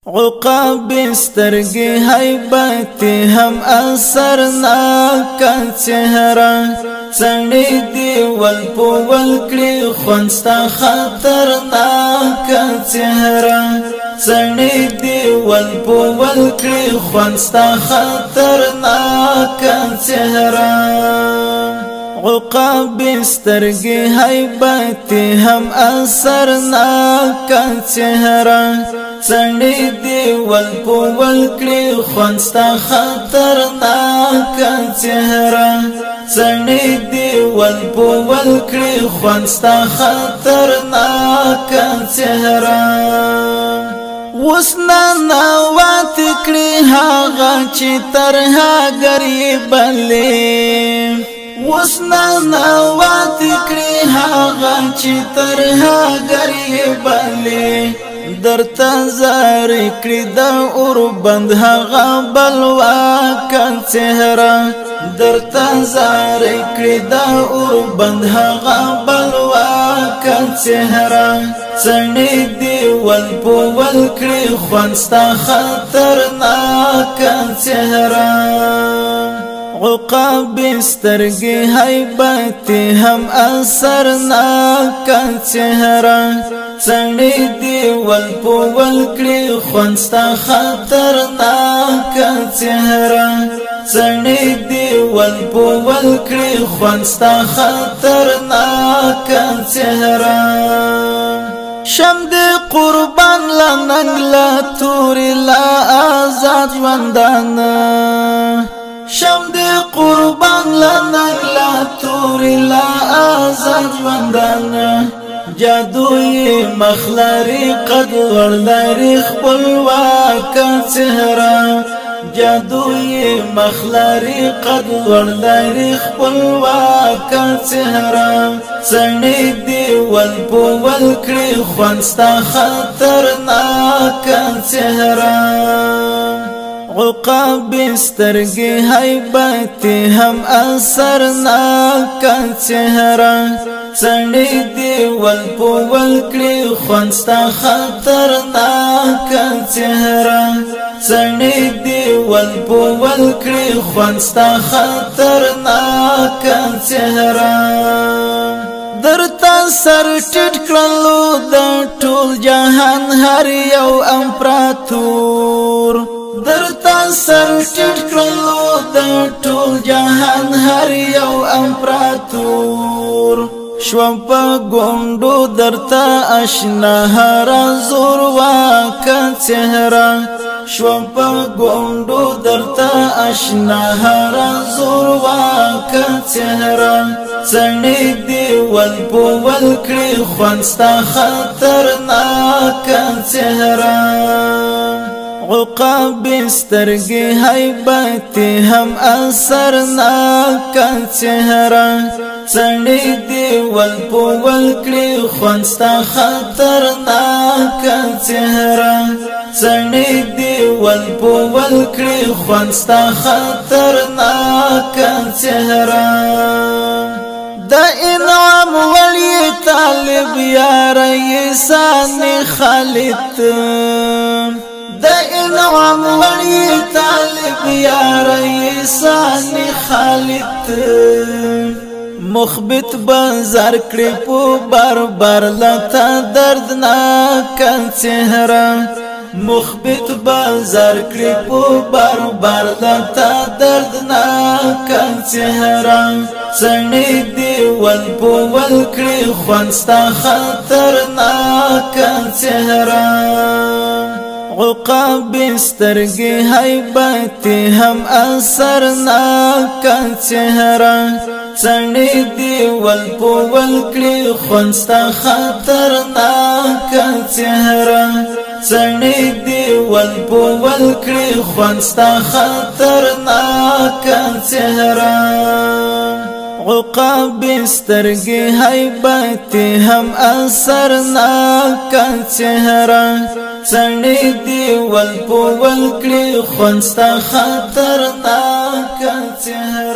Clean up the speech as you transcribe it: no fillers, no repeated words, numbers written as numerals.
عقاب سترگی حیبتی هم اثرناک چهره چنی دی ول پول کړي خونستا خطرناک چهره چنی دی ول پول کړي خونستا خطرناک چهره عقاب سترگی حیبتی هم اثرناک چهره چنی دی ول پول کړي خونستا خطرناک چهره چنی دی ول پول کړي خونستا خطرناک چهره وسنا نوات کړي هغه چې ترها غریب لې وسنا نوات کړي هغه چې ترها غریب لې درته زار کړي د اور بند هغه بلوا کان چهره درته زار کړي د اور بند هغه بلوا کان چهره چنی دی ول پول کړي خونستا خطرناک چهره عقاب سترگی حیبتی هم اثرناک چهره چنی دی ول پول کړي خونستا خطرناک چهره چنی دی ول پول کړي خونستا خطرناک چهره شم دی قربان لننگلا توری لا آزاد وندانا شم دی قربان لنگلا توری لا آزاد وندانا جادوی مخلاری قد ورداری خپلواک چهره جادوی مخلاری قد ورداری خپلواک چهره چنی دی ول پول کړي خونستا خطرناک چهره عقاب سترگی حیبتی هم اثرناک چهره چنی دی ول پول کړي خونستا خطرناک چهره چنی دی ول پول کړي خونستا خطرناک چهره درتا سر ټټ کړلو د ټول جهان هر یو امپراتور درتا سر ټټ کړلو د ټول جهان هر یو امپراتور شوم په ګوندو درتا آشنا هر زور واک چهره شوم په ګوندو درتا آشنا هر زور واک چهره چنی دی ول پول کړي خونستا خطرناک چهره عقاب سترگی حیبتی هم اثرناک چهره چنی دی ول پول کړي خونستا خطرناک چهره چنی دی ول پول کړي خونستا خطرناک چهره د انعام ولی طالب یا رئیسان خالد د انعام ولی طالب یا رئیسان خالد مخبت بازار کړي په بار لتا دردناک چهره مخبت بازار کړي په بار لتا دردناک چهره چنی دی ول پول کړي خونستا خطرناک چهره عقاب سترگی حیبتی هم اثرناک چهره چنی دی ول پول کړي خونستا خطرناک چهره چنی دی ول پول کړي خونستا خطرناک چهره عقاب سترگی حیبتی هم اثرناک چهره چنی دی ول پول کړي خونستا خطرناک چهره